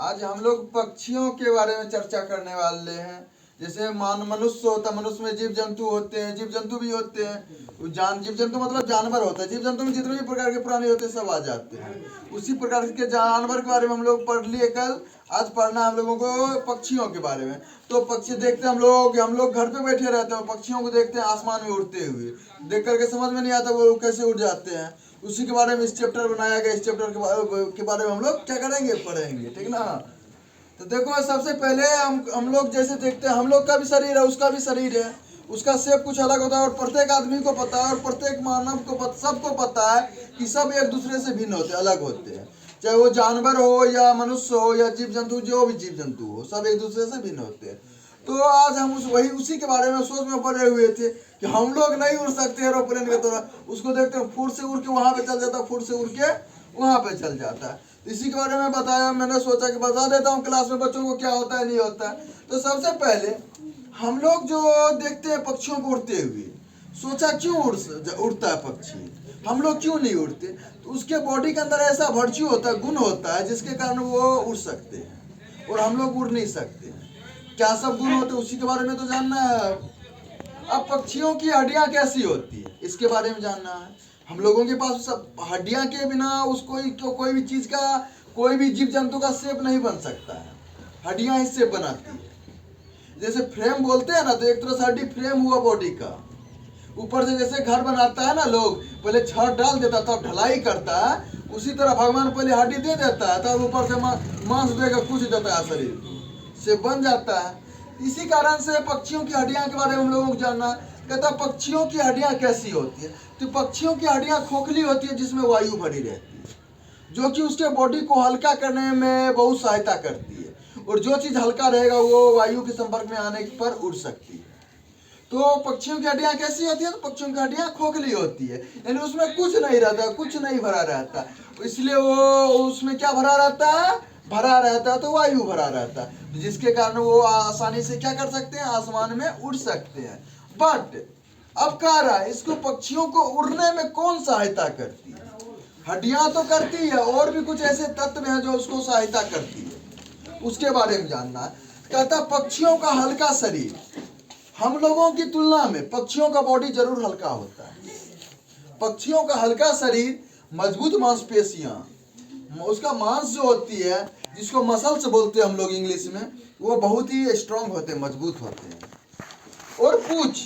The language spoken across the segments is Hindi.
आज हम लोग पक्षियों के बारे में चर्चा करने वाले हैं। जैसे मनुष्य होता है, मनुष्य में जीव जंतु होते हैं, जीव जंतु भी होते हैं। जीव जंतु मतलब जानवर होता है। जीव जंतु में जितने भी प्रकार के प्राणी होते हैं सब आ जाते हैं। उसी प्रकार के जानवर के बारे में हम लोग पढ़ लिए कल। आज पढ़ना हम लोगों को पक्षियों के बारे में। तो पक्षी देखते हैं हम लोग घर पे बैठे रहते हैं, पक्षियों को देखते हैं आसमान में उड़ते हुए। देख करके समझ में नहीं आता वो कैसे उड़ जाते हैं। उसी के बारे में इस चैप्टर बनाया गया। इस चैप्टर के बारे में हम लोग क्या करेंगे, पढ़ेंगे, ठीक ना। तो देखो सबसे पहले हम लोग जैसे देखते हैं, हम लोग का भी शरीर है, उसका भी शरीर है। उसका शेप कुछ अलग होता है और प्रत्येक आदमी को पता है और प्रत्येक मानव को सबको पता है कि सब एक दूसरे से भिन्न होते हैं, अलग होते हैं। चाहे वो जानवर हो या मनुष्य हो या जीव जंतु, जो भी जीव जंतु हो, सब एक दूसरे से भिन्न होते हैं। तो आज हम उसी के बारे में सोच में पड़े हुए थे कि हम लोग नहीं उड़ सकते एरोप्लेन की तरह। उसको देखते हैं फुट से उड़ के वहां पे चल जाता, फुट से उड़ के वहां पे चल जाता है। इसी के बारे में बताया, मैंने सोचा कि बता देता हूँ क्लास में बच्चों को क्या होता है नहीं होता है। तो सबसे पहले हम लोग जो देखते हैं पक्षियों को उड़ते हुए, सोचा क्यों उड़ता है पक्षी, हम लोग क्यों नहीं उड़ते। तो उसके बॉडी के अंदर ऐसा वर्च्यू होता है, गुण होता है, जिसके कारण वो उड़ सकते हैं और हम लोग उड़ नहीं सकते हैं। क्या सब गुण होते हैं उसी के बारे में तो जानना है। अब पक्षियों की हड्डियां कैसी होती है इसके बारे में जानना है। हम लोगों के पास सब हड्डियां के बिना उसको कोई भी चीज का, कोई भी जीव जंतु का शेप नहीं बन सकता है। हड्डियां ही शेप बनाती है। जैसे फ्रेम बोलते हैं ना, तो एक तरह से हड्डी फ्रेम हुआ बॉडी का। ऊपर से जैसे घर बनाता है ना, लोग पहले छत डाल देता तब ढलाई करता है, उसी तरह भगवान पहले हड्डी दे देता है तब ऊपर से मांस देकर कुछ देता है, शरीर से बन जाता है। इसी कारण से पक्षियों की हड्डियां के बारे में हम लोगों को जानना है। कहता पक्षियों की हड्डियां कैसी होती है। तो पक्षियों की हड्डियां खोखली होती है, जिसमें वायु भरी रहती है, जो कि उसके बॉडी को हल्का करने में बहुत सहायता करती है। और जो चीज हल्का रहेगा वो वायु के संपर्क में आने पर उड़ सकती है। तो पक्षियों की हड्डियां कैसी होती है, तो पक्षियों की हड्डियां खोखली होती है, यानी उसमें कुछ नहीं रहता, कुछ नहीं भरा रहता। इसलिए वो उसमें क्या भरा रहता है, भरा रहता है, तो वायु भरा रहता है, जिसके कारण वो आसानी से क्या कर सकते हैं, आसमान में उड़ सकते हैं। बट अब कह रहा है इसको पक्षियों को उड़ने में कौन सहायता करती है। हड्डियां तो करती है, और भी कुछ ऐसे तत्व हैं जो उसको सहायता करती है, उसके बारे में जानना है। कहता पक्षियों का हल्का शरीर, हम लोगों की तुलना में पक्षियों का बॉडी जरूर हल्का होता है। पक्षियों का हल्का शरीर, मजबूत मांसपेशियां, उसका मांस जो होती है, जिसको मसल्स बोलते हैं हम लोग इंग्लिश में, वो बहुत ही स्ट्रांग होते हैं, मजबूत होते हैं। और पूंछ,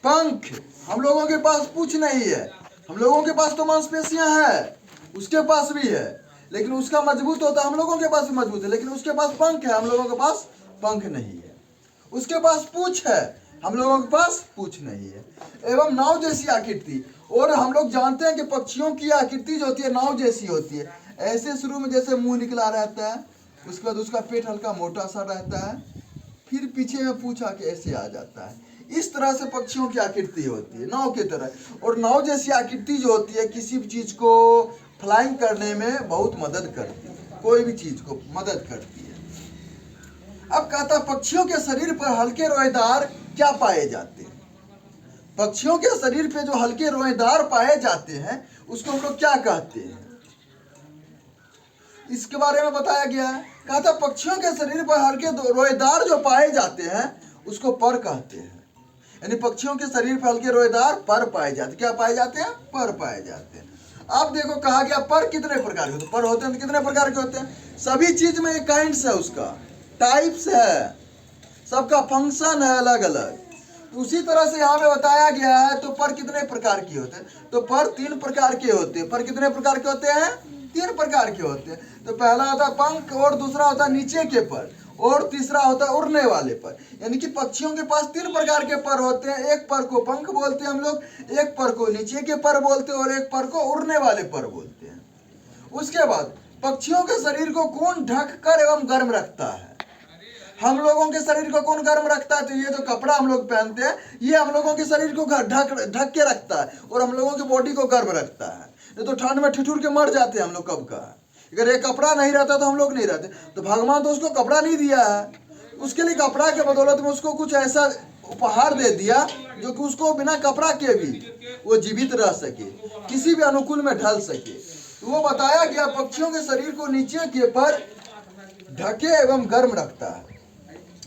पंख, हम लोगों के पास पूंछ नहीं है। हम लोगों के पास तो मांसपेशियां है, उसके पास भी है, लेकिन उसका मजबूत होता है। हम लोगों के पास भी मजबूत है, लेकिन उसके पास पंख है, हम लोगों के पास पंख नहीं है। उसके पास पूंछ है, हम लोगों के पास पूंछ नहीं है। एवं नाव जैसी आकृति, और हम लोग जानते हैं कि पक्षियों की आकृति जो होती है नाव जैसी होती है। ऐसे शुरू में जैसे मुंह निकला रहता है, उसके बाद उसका पेट हल्का मोटा सा रहता है, फिर पीछे में पूंछ आके ऐसे आ जाता है। इस तरह से पक्षियों की आकृति होती है, नाव की तरह। और नाव जैसी आकृति जो होती है, किसी भी चीज को फ्लाइंग करने में बहुत मदद करती है, कोई भी चीज को मदद करती है। अब कहता पक्षियों के शरीर पर हल्के रोएदार क्या पाए जाते हैं। पक्षियों के शरीर पे जो हल्के रोएदार पाए जाते हैं, उसको हम लोग क्या कहते हैं, इसके बारे में बताया गया है। कहता पक्षियों के शरीर पर हल्के रोएदार जो पाए जाते हैं, उसको पर कहते हैं। यानी पक्षियों के शरीर पर हल्के रोएदार पर पाए जाते हैं। क्या पाए जाते हैं, पर पाए जाते हैं। अब देखो कहा गया पर कितने प्रकार के होते हैं। पर होते हैं तो कितने प्रकार के होते हैं, सभी चीज में एक काइंड्स है, उसका टाइप्स है, सबका फंक्शन है अलग अलग। उसी तरह से यहाँ पे बताया गया है। तो पर कितने प्रकार के होते हैं, तो पर 3 प्रकार के होते हैं। पर कितने प्रकार के होते हैं, 3 प्रकार के होते हैं। तो पहला होता है पंख, और दूसरा होता है नीचे के पर, और तीसरा होता है उड़ने वाले पर। यानी कि पक्षियों के पास 3 प्रकार के पर होते हैं। एक पर को पंख बोलते हैं हम लोग, एक पर को नीचे के पर बोलते हैं, और एक पर को उड़ने वाले पर बोलते हैं। उसके बाद पक्षियों के शरीर को कौन ढक कर एवं गर्म रखता है। हम लोगों के शरीर को कौन गर्म रखता है, तो ये जो कपड़ा हम लोग पहनते हैं, ये हम लोगों के शरीर को ढक के रखता है, और हम लोगों की बॉडी को गर्म रखता है। ये तो ठंड में ठिठुर के मर जाते हैं हम लोग कब का। अगर ये कपड़ा नहीं रहता तो हम लोग नहीं रहते। तो भगवान तो उसको कपड़ा नहीं दिया है, उसके लिए कपड़ा के बदौलत में उसको कुछ ऐसा उपहार दे दिया जो कि उसको बिना कपड़ा के भी वो जीवित रह सके, किसी भी अनुकूल में ढल सके। तो वो बताया गया पक्षियों के शरीर को नीचे के पर ढके एवं गर्म रखता है।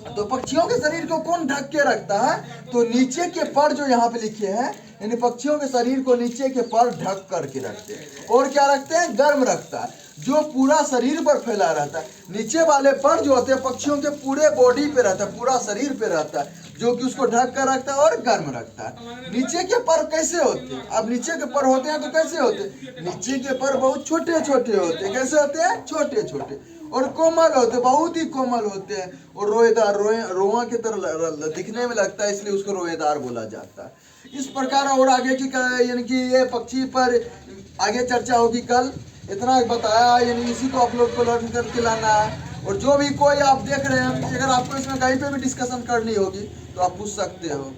तो पक्षियों के शरीर को कौन ढक के रखता है? तो नीचे के पर जो यहाँ पे लिखे हैं, यानी पक्षियों के शरीर को नीचे के पर ढक करके रखते हैं। और क्या रखते हैं? गर्म रखता है, जो पूरा शरीर पर फैला रहता है। नीचे वाले पर जो होते हैं पक्षियों के पूरे बॉडी पे रहता है, पूरा शरीर पे रहता है, जो कि उसको ढक कर रखता है और गर्म रखता है। नीचे के पर कैसे होते हैं? अब नीचे के पर होते हैं तो कैसे होते हैं? नीचे के पर बहुत छोटे छोटे होते हैं। कैसे होते हैं? छोटे छोटे और कोमल होते, बहुत ही कोमल होते हैं और रोएदार, रोआ की तरह दिखने में लगता है, इसलिए उसको रोएदार बोला जाता है। इस प्रकार और आगे की यानी कि ये पक्षी पर आगे चर्चा होगी कल। इतना बताया, यानी इसी को आप लोग को लर्न करके लाना है। और जो भी कोई आप देख रहे हैं, अगर आपको इसमें कहीं पे भी डिस्कशन करनी होगी तो आप पूछ सकते हो।